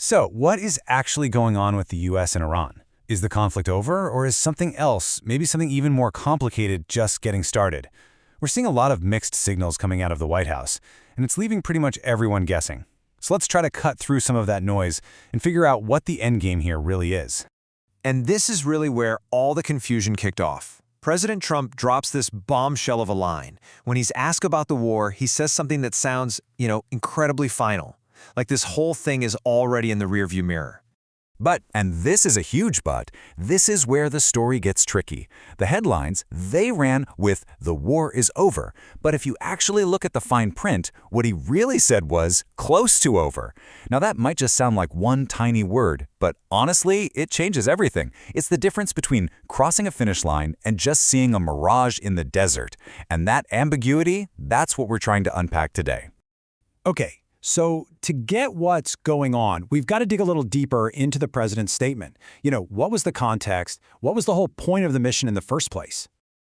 So, what is actually going on with the US and Iran? Is the conflict over, or is something else, maybe something even more complicated, just getting started? We're seeing a lot of mixed signals coming out of the White House, and it's leaving pretty much everyone guessing. So let's try to cut through some of that noise and figure out what the endgame here really is. And this is really where all the confusion kicked off. President Trump drops this bombshell of a line. When he's asked about the war, he says something that sounds, incredibly final. Like this whole thing is already in the rearview mirror. But, and this is a huge but, this is where the story gets tricky. The headlines, they ran with "the war is over," but if you actually look at the fine print, what he really said was "close to over." Now that might just sound like one tiny word, but honestly, it changes everything. It's the difference between crossing a finish line and just seeing a mirage in the desert. And that ambiguity, that's what we're trying to unpack today. Okay. So to get what's going on, we've got to dig a little deeper into the president's statement. What was the context? What was the whole point of the mission in the first place?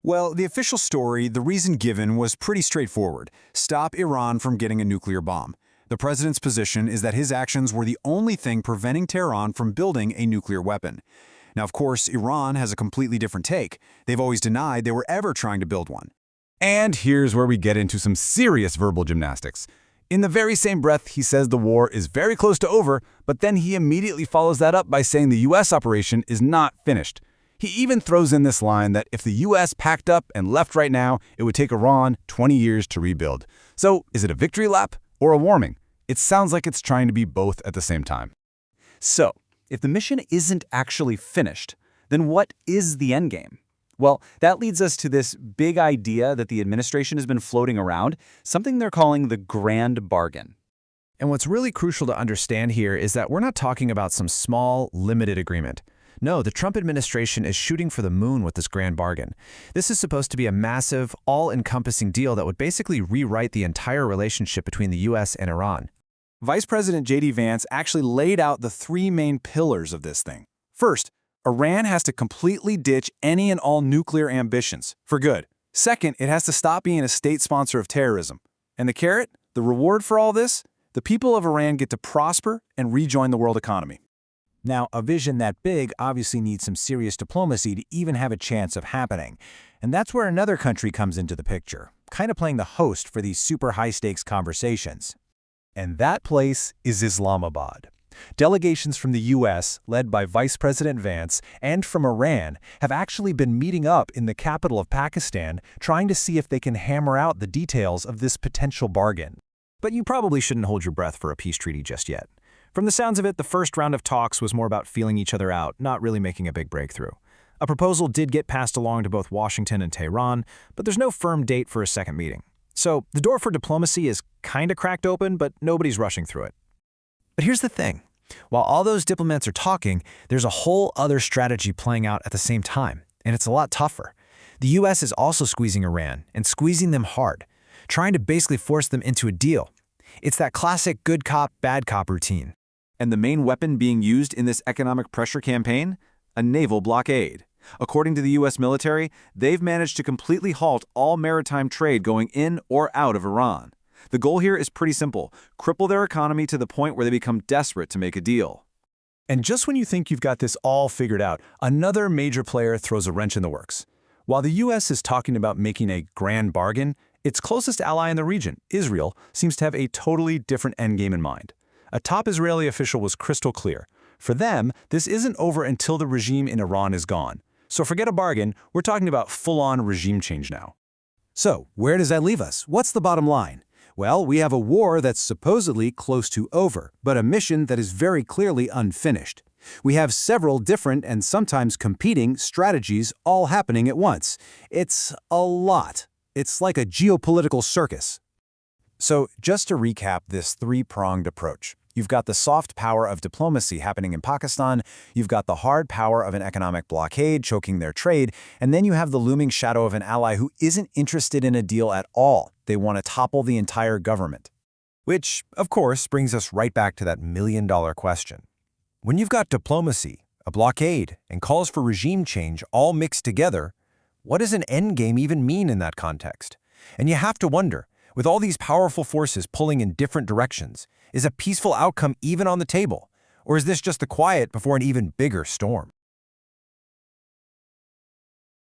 Well, the official story, the reason given, was pretty straightforward. Stop Iran from getting a nuclear bomb. The president's position is that his actions were the only thing preventing Tehran from building a nuclear weapon. Now, of course, Iran has a completely different take. They've always denied they were ever trying to build one. And here's where we get into some serious verbal gymnastics. In the very same breath, he says the war is very close to over, but then he immediately follows that up by saying the U.S. operation is not finished. He even throws in this line that if the U.S. packed up and left right now, it would take Iran 20 years to rebuild. So is it a victory lap or a warning? It sounds like it's trying to be both at the same time. So, if the mission isn't actually finished, then what is the endgame? Well, that leads us to this big idea that the administration has been floating around, something they're calling the grand bargain. And what's really crucial to understand here is that we're not talking about some small, limited agreement. No, the Trump administration is shooting for the moon with this grand bargain. This is supposed to be a massive, all-encompassing deal that would basically rewrite the entire relationship between the U.S. and Iran. Vice President J.D. Vance actually laid out the three main pillars of this thing. First, Iran has to completely ditch any and all nuclear ambitions, for good. Second, it has to stop being a state sponsor of terrorism. And the carrot, the reward for all this? The people of Iran get to prosper and rejoin the world economy. Now, a vision that big obviously needs some serious diplomacy to even have a chance of happening. And that's where another country comes into the picture, kind of playing the host for these super high-stakes conversations. And that place is Islamabad. Delegations from the U.S., led by Vice President Vance, and from Iran, have actually been meeting up in the capital of Pakistan, trying to see if they can hammer out the details of this potential bargain. But you probably shouldn't hold your breath for a peace treaty just yet. From the sounds of it, the first round of talks was more about feeling each other out, not really making a big breakthrough. A proposal did get passed along to both Washington and Tehran, but there's no firm date for a second meeting. So the door for diplomacy is kind of cracked open, but nobody's rushing through it. But here's the thing. While all those diplomats are talking, there's a whole other strategy playing out at the same time, and it's a lot tougher. The U.S. is also squeezing Iran, and squeezing them hard, trying to basically force them into a deal. It's that classic good cop, bad cop routine. And the main weapon being used in this economic pressure campaign? A naval blockade. According to the U.S. military, they've managed to completely halt all maritime trade going in or out of Iran. The goal here is pretty simple: cripple their economy to the point where they become desperate to make a deal. And just when you think you've got this all figured out, another major player throws a wrench in the works. While the U.S. is talking about making a grand bargain, its closest ally in the region, Israel, seems to have a totally different endgame in mind. A top Israeli official was crystal clear. For them, this isn't over until the regime in Iran is gone. So forget a bargain, we're talking about full-on regime change now. So, where does that leave us? What's the bottom line? Well, we have a war that's supposedly close to over, but a mission that is very clearly unfinished. We have several different and sometimes competing strategies all happening at once. It's a lot. It's like a geopolitical circus. So, just to recap this three-pronged approach. You've got the soft power of diplomacy happening in Pakistan, you've got the hard power of an economic blockade choking their trade, and then you have the looming shadow of an ally who isn't interested in a deal at all. They want to topple the entire government. Which, of course, brings us right back to that million-dollar question. When you've got diplomacy, a blockade, and calls for regime change all mixed together, what does an endgame even mean in that context? And you have to wonder, with all these powerful forces pulling in different directions, is a peaceful outcome even on the table? Or is this just the quiet before an even bigger storm?